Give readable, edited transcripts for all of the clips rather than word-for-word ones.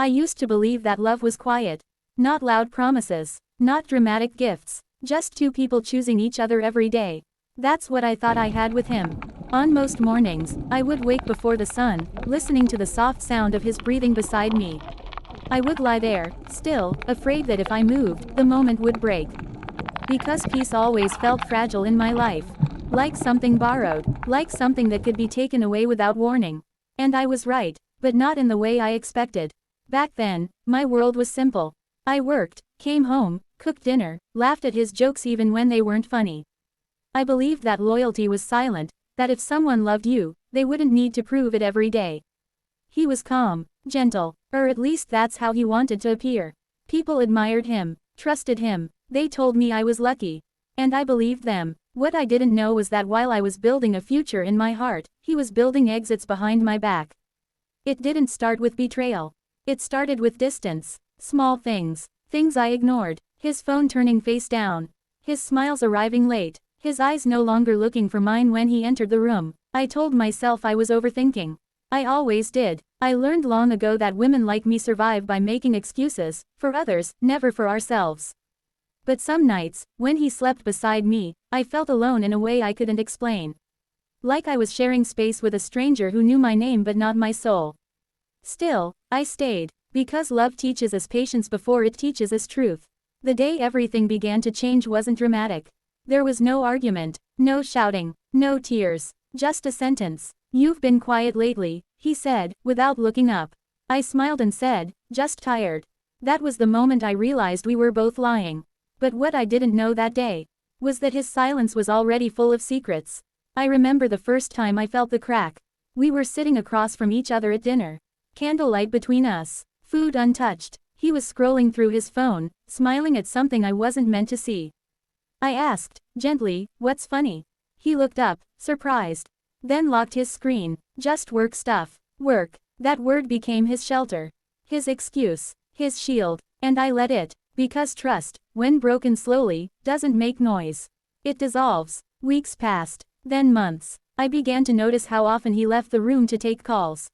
I used to believe that love was quiet. Not loud promises. Not dramatic gifts. Just two people choosing each other every day. That's what I thought I had with him. On most mornings, I would wake before the sun, listening to the soft sound of his breathing beside me. I would lie there, still, afraid that if I moved, the moment would break. Because peace always felt fragile in my life. Like something borrowed, like something that could be taken away without warning. And I was right, but not in the way I expected. Back then, my world was simple. I worked, came home, cooked dinner, laughed at his jokes even when they weren't funny. I believed that loyalty was silent, that if someone loved you, they wouldn't need to prove it every day. He was calm, gentle, or at least that's how he wanted to appear. People admired him, trusted him, they told me I was lucky. And I believed them. What I didn't know was that while I was building a future in my heart, he was building exits behind my back. It didn't start with betrayal. It started with distance. Small things. Things I ignored. His phone turning face down. His smiles arriving late. His eyes no longer looking for mine when he entered the room. I told myself I was overthinking. I always did. I learned long ago that women like me survive by making excuses, for others, never for ourselves. But some nights, when he slept beside me, I felt alone in a way I couldn't explain. Like I was sharing space with a stranger who knew my name but not my soul. Still, I stayed, because love teaches us patience before it teaches us truth. The day everything began to change wasn't dramatic. There was no argument, no shouting, no tears, just a sentence. "You've been quiet lately," he said, without looking up. I smiled and said, "Just tired." That was the moment I realized we were both lying. But what I didn't know that day was that his silence was already full of secrets. I remember the first time I felt the crack. We were sitting across from each other at dinner. Candlelight between us. Food untouched. He was scrolling through his phone, smiling at something I wasn't meant to see. I asked, gently, "What's funny?" He looked up, surprised. Then locked his screen. "Just work stuff." Work. That word became his shelter. His excuse. His shield. And I let it. Because trust, when broken slowly, doesn't make noise. It dissolves. Weeks passed. Then months. I began to notice how often he left the room to take calls.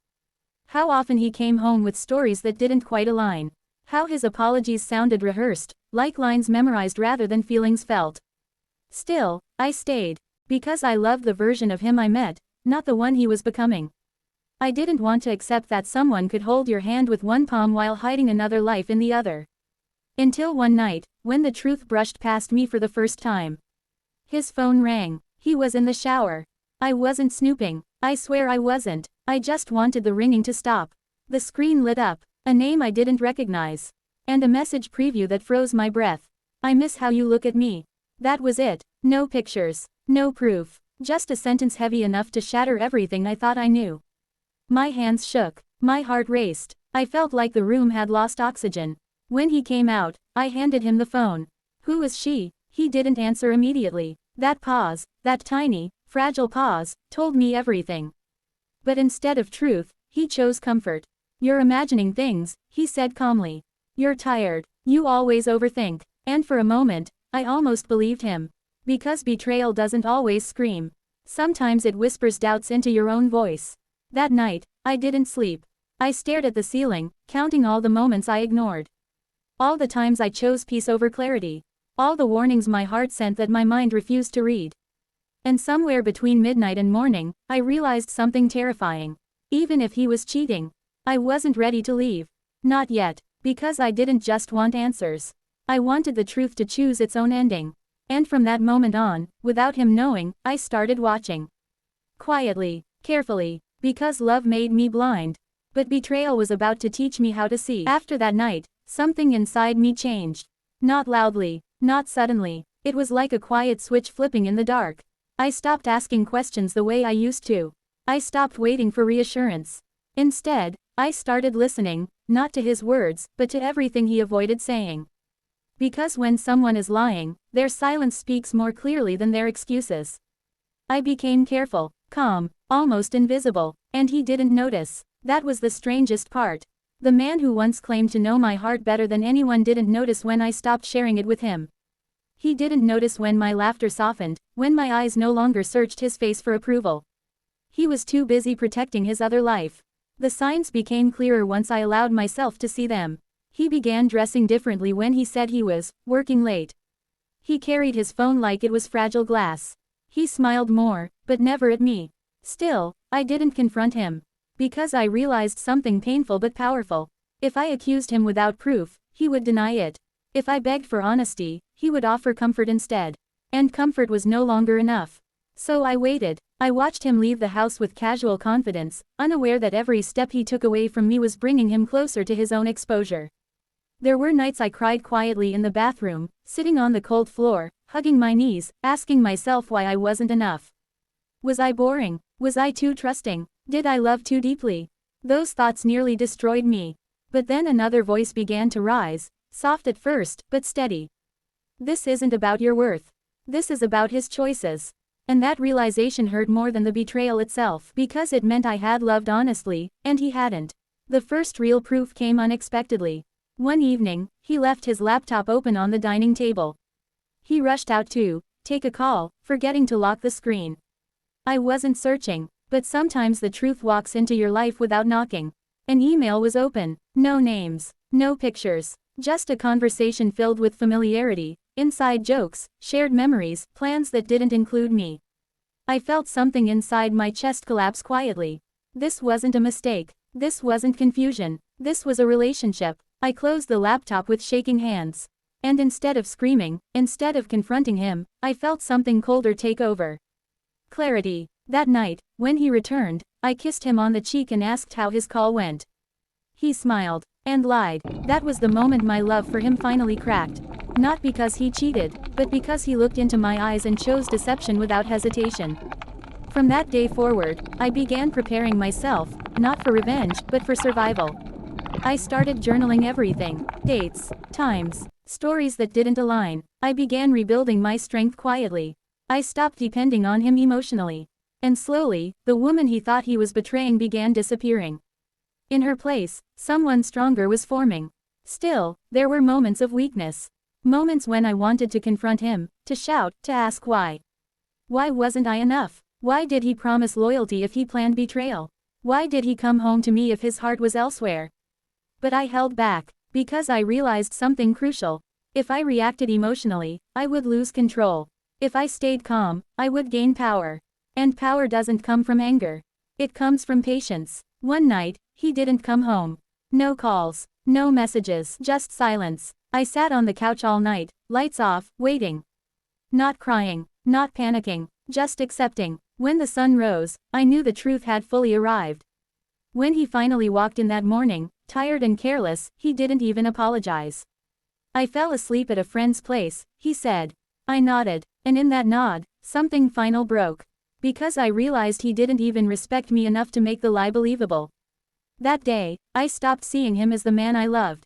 How often he came home with stories that didn't quite align. How his apologies sounded rehearsed, like lines memorized rather than feelings felt. Still, I stayed. Because I loved the version of him I met, not the one he was becoming. I didn't want to accept that someone could hold your hand with one palm while hiding another life in the other. Until one night, when the truth brushed past me for the first time. His phone rang. He was in the shower. I wasn't snooping. I swear I wasn't. I just wanted the ringing to stop. The screen lit up. A name I didn't recognize. And a message preview that froze my breath. "I miss how you look at me." That was it. No pictures. No proof. Just a sentence heavy enough to shatter everything I thought I knew. My hands shook. My heart raced. I felt like the room had lost oxygen. When he came out, I handed him the phone. "Who is she?" He didn't answer immediately. That pause, that tiny, fragile pause, told me everything. But instead of truth, he chose comfort. "You're imagining things," he said calmly. "You're tired. You always overthink." And for a moment, I almost believed him. Because betrayal doesn't always scream. Sometimes it whispers doubts into your own voice. That night, I didn't sleep. I stared at the ceiling, counting all the moments I ignored. All the times I chose peace over clarity. All the warnings my heart sent that my mind refused to read. And somewhere between midnight and morning, I realized something terrifying. Even if he was cheating, I wasn't ready to leave. Not yet, because I didn't just want answers. I wanted the truth to choose its own ending. And from that moment on, without him knowing, I started watching. Quietly, carefully, because love made me blind. But betrayal was about to teach me how to see. After that night, something inside me changed. Not loudly, not suddenly. It was like a quiet switch flipping in the dark. I stopped asking questions the way I used to. I stopped waiting for reassurance. Instead, I started listening, not to his words, but to everything he avoided saying. Because when someone is lying, their silence speaks more clearly than their excuses. I became careful, calm, almost invisible, and he didn't notice. That was the strangest part. The man who once claimed to know my heart better than anyone didn't notice when I stopped sharing it with him. He didn't notice when my laughter softened, when my eyes no longer searched his face for approval. He was too busy protecting his other life. The signs became clearer once I allowed myself to see them. He began dressing differently when he said he was working late. He carried his phone like it was fragile glass. He smiled more, but never at me. Still, I didn't confront him. Because I realized something painful but powerful. If I accused him without proof, he would deny it. If I begged for honesty, he would offer comfort instead. And comfort was no longer enough. So I waited. I watched him leave the house with casual confidence, unaware that every step he took away from me was bringing him closer to his own exposure. There were nights I cried quietly in the bathroom, sitting on the cold floor, hugging my knees, asking myself why I wasn't enough. Was I boring? Was I too trusting? Did I love too deeply? Those thoughts nearly destroyed me. But then another voice began to rise, soft at first, but steady. This isn't about your worth. This is about his choices. And that realization hurt more than the betrayal itself, because it meant I had loved honestly, and he hadn't. The first real proof came unexpectedly. One evening, he left his laptop open on the dining table. He rushed out to take a call, forgetting to lock the screen. I wasn't searching, but sometimes the truth walks into your life without knocking. An email was open, no names, no pictures, just a conversation filled with familiarity, inside jokes, shared memories, plans that didn't include me. I felt something inside my chest collapse quietly. This wasn't a mistake. This wasn't confusion. This was a relationship. I closed the laptop with shaking hands. And instead of screaming, instead of confronting him, I felt something colder take over. Clarity. That night, when he returned, I kissed him on the cheek and asked how his call went. He smiled and lied. That was the moment my love for him finally cracked. Not because he cheated, but because he looked into my eyes and chose deception without hesitation. From that day forward, I began preparing myself, not for revenge, but for survival. I started journaling everything: dates, times, stories that didn't align. I began rebuilding my strength quietly. I stopped depending on him emotionally. And slowly, the woman he thought he was betraying began disappearing. In her place, someone stronger was forming. Still, there were moments of weakness. Moments when I wanted to confront him, to shout, to ask why. Why wasn't I enough? Why did he promise loyalty if he planned betrayal? Why did he come home to me if his heart was elsewhere? But I held back, because I realized something crucial. If I reacted emotionally, I would lose control. If I stayed calm, I would gain power. And power doesn't come from anger. It comes from patience. One night, he didn't come home. No calls, no messages, just silence. I sat on the couch all night, lights off, waiting. Not crying, not panicking, just accepting. When the sun rose, I knew the truth had fully arrived. When he finally walked in that morning, tired and careless, he didn't even apologize. I fell asleep at a friend's place, he said. I nodded, and in that nod, something final broke. Because I realized he didn't even respect me enough to make the lie believable. That day, I stopped seeing him as the man I loved.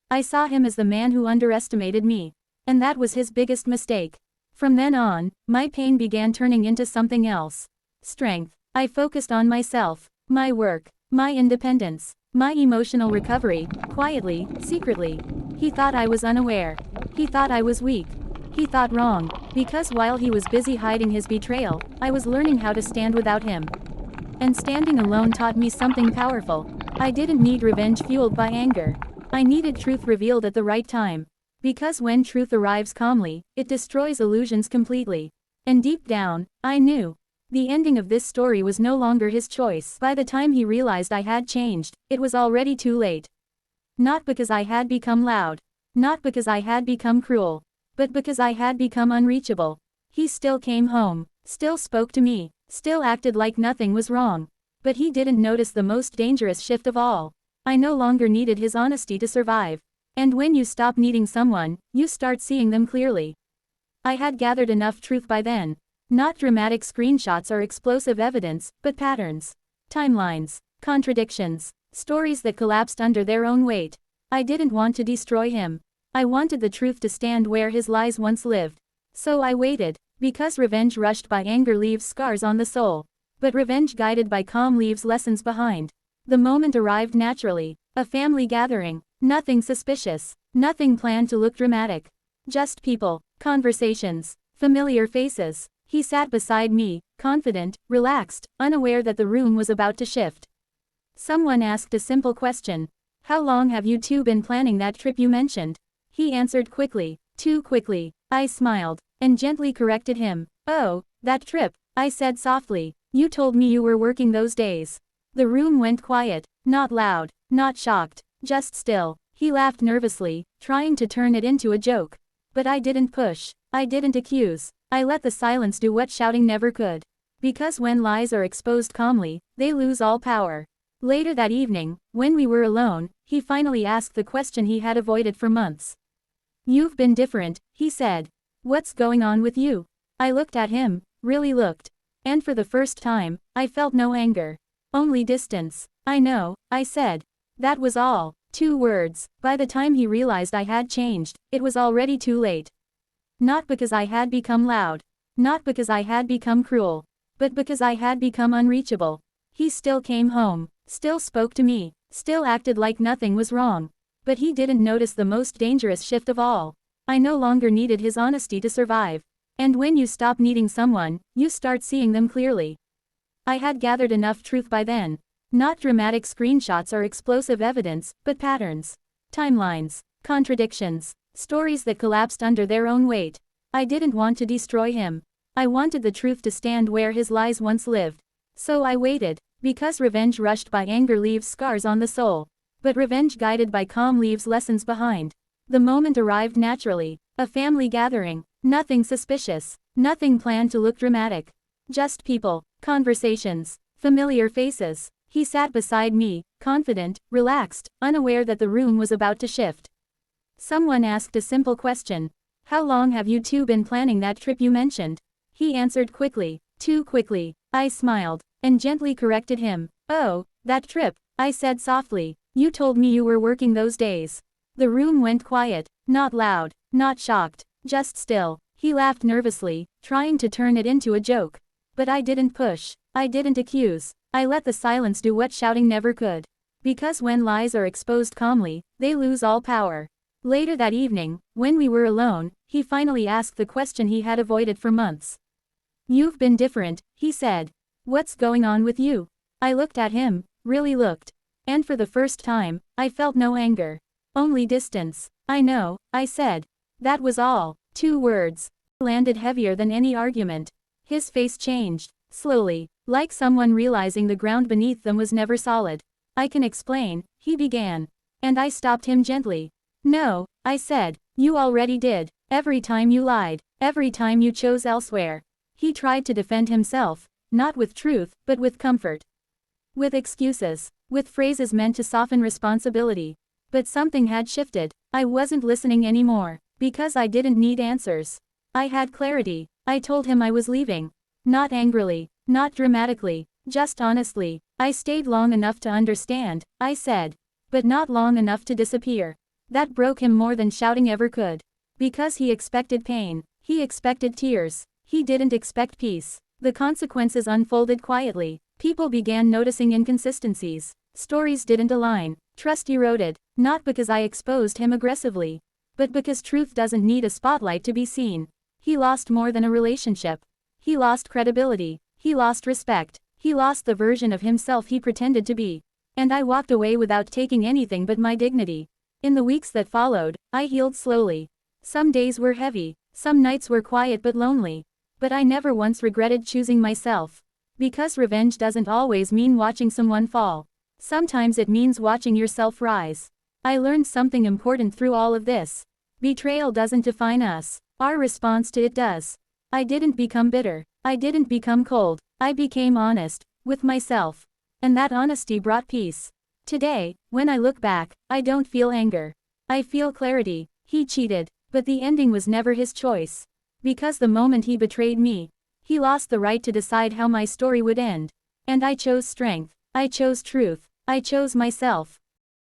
I saw him as the man who underestimated me. And that was his biggest mistake. From then on, my pain began turning into something else. Strength. I focused on myself, my work, my independence, my emotional recovery, quietly, secretly. He thought I was unaware. He thought I was weak. He thought wrong, because while he was busy hiding his betrayal, I was learning how to stand without him. And standing alone taught me something powerful. I didn't need revenge fueled by anger. I needed truth revealed at the right time. Because when truth arrives calmly, it destroys illusions completely. And deep down, I knew. The ending of this story was no longer his choice. By the time he realized I had changed, it was already too late. Not because I had become loud. Not because I had become cruel. But because I had become unreachable. He still came home, still spoke to me, still acted like nothing was wrong. But he didn't notice the most dangerous shift of all. I no longer needed his honesty to survive. And when you stop needing someone, you start seeing them clearly. I had gathered enough truth by then. Not dramatic screenshots or explosive evidence, but patterns. Timelines. Contradictions. Stories that collapsed under their own weight. I didn't want to destroy him. I wanted the truth to stand where his lies once lived. So I waited. Because revenge rushed by anger leaves scars on the soul. But revenge guided by calm leaves lessons behind. The moment arrived naturally. A family gathering. Nothing suspicious. Nothing planned to look dramatic. Just people. Conversations. Familiar faces. He sat beside me, confident, relaxed, unaware that the room was about to shift. Someone asked a simple question. How long have you two been planning that trip you mentioned? He answered quickly. Too quickly. I smiled, and gently corrected him. Oh, that trip, I said softly. You told me you were working those days. The room went quiet, not loud, not shocked, just still. He laughed nervously, trying to turn it into a joke. But I didn't push. I didn't accuse. I let the silence do what shouting never could. Because when lies are exposed calmly, they lose all power. Later that evening, when we were alone, he finally asked the question he had avoided for months. You've been different, he said. What's going on with you? I looked at him, really looked. And for the first time, I felt no anger. Only distance. I know, I said. That was all. 2 words. By the time he realized I had changed, it was already too late. Not because I had become loud. Not because I had become cruel. But because I had become unreachable. He still came home. Still spoke to me. Still acted like nothing was wrong. But he didn't notice the most dangerous shift of all. I no longer needed his honesty to survive. And when you stop needing someone, you start seeing them clearly. I had gathered enough truth by then. Not dramatic screenshots or explosive evidence, but patterns. Timelines. Contradictions. Stories that collapsed under their own weight. I didn't want to destroy him. I wanted the truth to stand where his lies once lived. So I waited. Because revenge rushed by anger leaves scars on the soul. But revenge guided by calm leaves lessons behind. The moment arrived naturally. A family gathering. Nothing suspicious. Nothing planned to look dramatic. Just people. Conversations. Familiar faces. He sat beside me, confident, relaxed, unaware that the room was about to shift. Someone asked a simple question. How long have you two been planning that trip you mentioned? He answered quickly. Too quickly. I smiled, and gently corrected him. Oh, that trip, I said softly. You told me you were working those days. The room went quiet, not loud, not shocked, just still. He laughed nervously, trying to turn it into a joke. But I didn't push. I didn't accuse. I let the silence do what shouting never could. Because when lies are exposed calmly, they lose all power. Later that evening, when we were alone, he finally asked the question he had avoided for months. You've been different, he said. What's going on with you? I looked at him, really looked. And for the first time, I felt no anger. Only distance. I know, I said. That was all. 2 words. Landed heavier than any argument. His face changed, slowly, like someone realizing the ground beneath them was never solid. I can explain, he began. And I stopped him gently. No, I said. You already did. Every time you lied. Every time you chose elsewhere. He tried to defend himself, not with truth, but with comfort. With excuses. With phrases meant to soften responsibility. But something had shifted. I wasn't listening anymore. Because I didn't need answers. I had clarity. I told him I was leaving. Not angrily. Not dramatically. Just honestly. I stayed long enough to understand, I said. But not long enough to disappear. That broke him more than shouting ever could. Because he expected pain. He expected tears. He didn't expect peace. The consequences unfolded quietly. People began noticing inconsistencies. Stories didn't align. Trust eroded. Not because I exposed him aggressively. But because truth doesn't need a spotlight to be seen. He lost more than a relationship. He lost credibility. He lost respect. He lost the version of himself he pretended to be. And I walked away without taking anything but my dignity. In the weeks that followed, I healed slowly. Some days were heavy. Some nights were quiet but lonely. But I never once regretted choosing myself. Because revenge doesn't always mean watching someone fall. Sometimes it means watching yourself rise. I learned something important through all of this. Betrayal doesn't define us. Our response to it does. I didn't become bitter. I didn't become cold. I became honest with myself. And that honesty brought peace. Today, when I look back, I don't feel anger. I feel clarity. He cheated, but the ending was never his choice. Because the moment he betrayed me, he lost the right to decide how my story would end. And I chose strength. I chose truth. I chose myself.